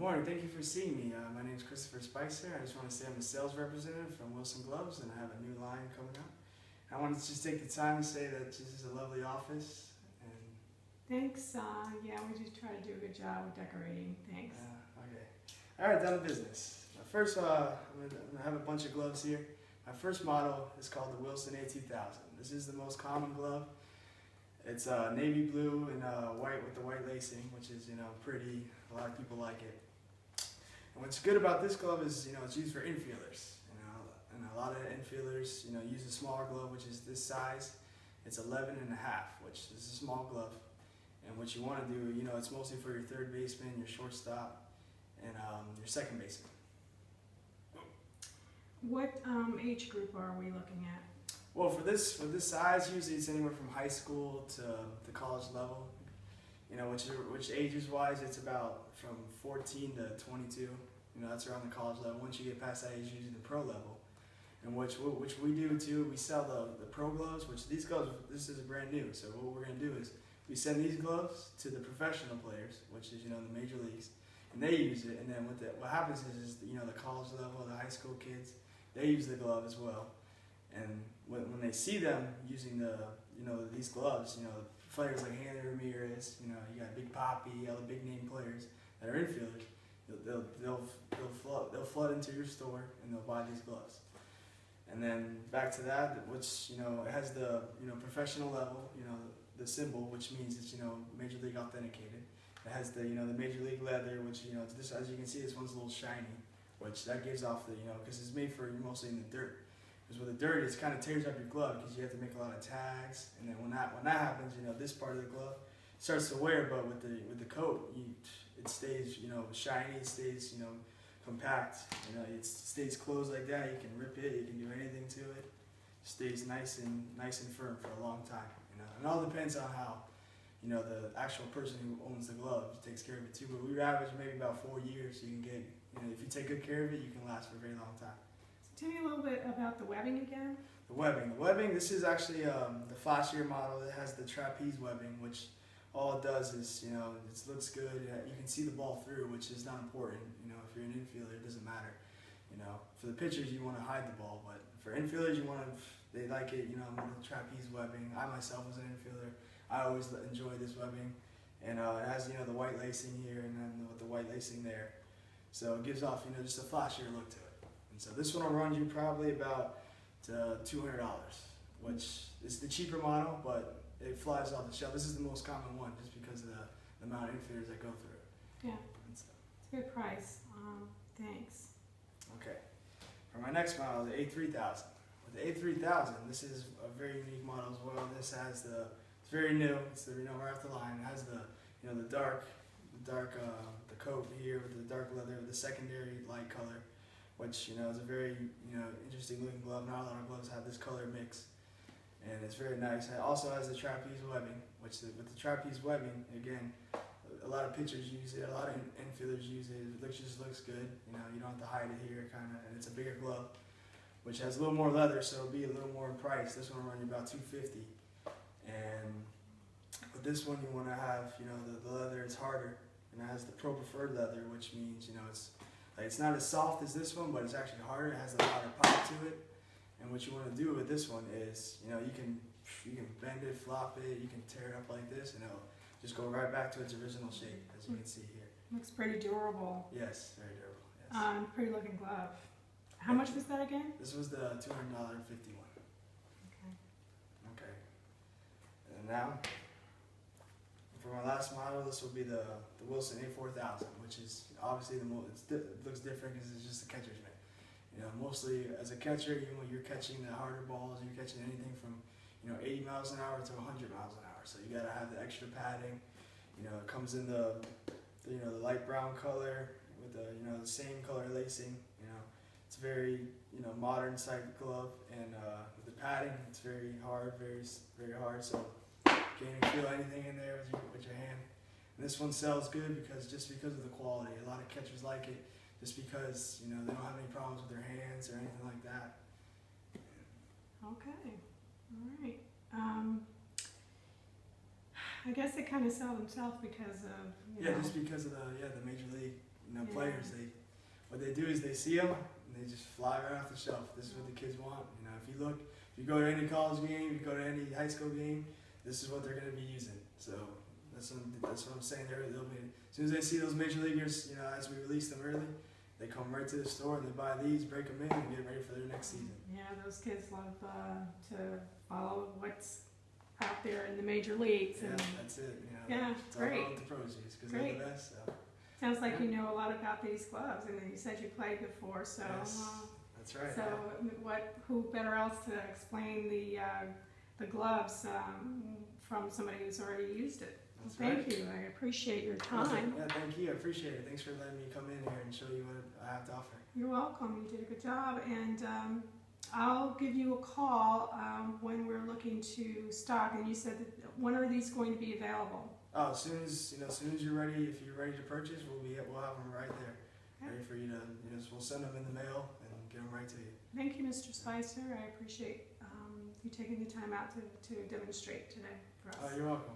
morning. Thank you for seeing me. My name is Christopher Spicer. I just want to say I'm a sales representative from Wilson Gloves, and I have a new line coming out. I wanted to just take the time to say that this is a lovely office. And Thanks. Yeah, we just try to do a good job with decorating. Thanks. okay. All right, down to business. First, I'm gonna have a bunch of gloves here. My first model is called the Wilson A2000. This is the most common glove. It's navy blue and white with the white lacing, which is pretty. A lot of people like it. And what's good about this glove is it's used for infielders. And a lot of infielders use a smaller glove, which is this size. It's 11 and a half, which is a small glove. And what you want to do, it's mostly for your third baseman, your shortstop, and your second baseman. What age group are we looking at? Well, for this size, usually it's anywhere from high school to the college level. Which ages wise, it's about from 14 to 22. That's around the college level. Once you get past that age, usually the pro level. And which we do too, we sell the pro gloves, which these gloves, this is brand new. So what we're gonna do is we send these gloves to the professional players, which is the major leagues, and they use it. And then what happens is the college level, the high school kids, they use the glove as well. And when they see them using these gloves, players like Hanley Ramirez, you got Big Papi, all the big name players that are infielders, they'll flood into your store and they'll buy these gloves. And then back to that, which it has the professional level, the symbol, which means it's major league authenticated. It has the the major league leather, which this, as you can see, this one's a little shiny, which that gives off the because it's made for mostly in the dirt. Because with the dirt, it kind of tears up your glove because you have to make a lot of tags, and then when that happens, this part of the glove starts to wear. But with the coat, it stays shiny, it stays compact. It stays closed like that. You can rip it, you can do anything to it. It stays nice and firm for a long time. And it all depends on how the actual person who owns the glove takes care of it too. But we average maybe about 4 years. So you can get if you take good care of it, you can last for a very long time. Tell me a little bit about the webbing again. The webbing. This is actually the flashier model. It has the trapeze webbing, which all it does is, it looks good. You can see the ball through, which is not important. If you're an infielder, it doesn't matter. For the pitchers, you want to hide the ball, but for infielders, they like it. The trapeze webbing. I myself was an infielder. I always enjoy this webbing, and it has the white lacing here, and then with the white lacing there, so it gives off just a flashier look to it. And so this one will run you probably about $200, which is the cheaper model, but it flies off the shelf. This is the most common one just because of the amount of infielders that go through it. Yeah, it's a good price. Thanks. Okay, for my next model, the A3000. With the A3000, this is a very unique model as well. This has it's very new. It's the right off the line. It has the dark the coat here with the dark leather with the secondary light color, which is a very interesting looking glove. Not a lot of gloves have this color mix, and it's very nice. It also has the trapeze webbing, which with the trapeze webbing, again, a lot of pitchers use it, a lot of infielders use it. It just looks good. You don't have to hide it here, kind of, and it's a bigger glove, which has a little more leather, so it'll be a little more in price. This one will run you about $250, and with this one you want to have the leather is harder, and it has the pro preferred leather, which means it's not as soft as this one, but it's actually harder. It has a louder pop to it. And what you want to do with this one is, you can bend it, flop it, you can tear it up like this, and it'll just go right back to its original shape, as you can see here. Looks pretty durable. Yes, very durable. Yes. Pretty looking glove. How much was that again? This was the $200.51. Okay. And now, for my last model, this will be the Wilson A4000, which is obviously it looks different because it's just a catcher's mitt. Mostly as a catcher, you're catching the harder balls. You're catching anything from 80 miles an hour to 100 miles an hour. So you got to have the extra padding. It comes in the light brown color with the same color lacing. It's very modern type glove, and with the padding, it's very hard, very hard. So you can't feel anything in there with your hand. And this one sells good because of the quality. A lot of catchers like it just because they don't have any problems with their hands or anything like that. Okay, all right. I guess they kind of sell themselves because of just because of the major league players, what they do is they see them and they just fly right off the shelf. This is what the kids want. You know, if you go to any college game, you go to any high school game, this is what they're going to be using. So that's what I'm saying. They'll be, as soon as they see those major leaguers, you know, as we release them early, they come right to the store and they buy these, break them in, and get ready for their next season. Yeah, those kids love to follow what's out there in the major leagues. Yeah, And that's it. You know, yeah, it's all great. about what the pros use because they're the best. So. Sounds like you know a lot about these gloves, and then you said you played before, so. Yes, that's right. So, who better else to explain the gloves from somebody who's already used it? That's Thank right. you. I appreciate your time. Yeah, thank you. I appreciate it. Thanks for letting me come in here and show you what I have to offer. You're welcome. You did a good job, and I'll give you a call when we're looking to stock. And you said that when are these going to be available? Oh, as soon as you're ready, if you're ready to purchase, we'll have them right there, ready for you to. We'll send them in the mail and get them right to you. Thank you, Mr. Spicer. I appreciate you taking the time out to demonstrate today for us. Oh, you're welcome.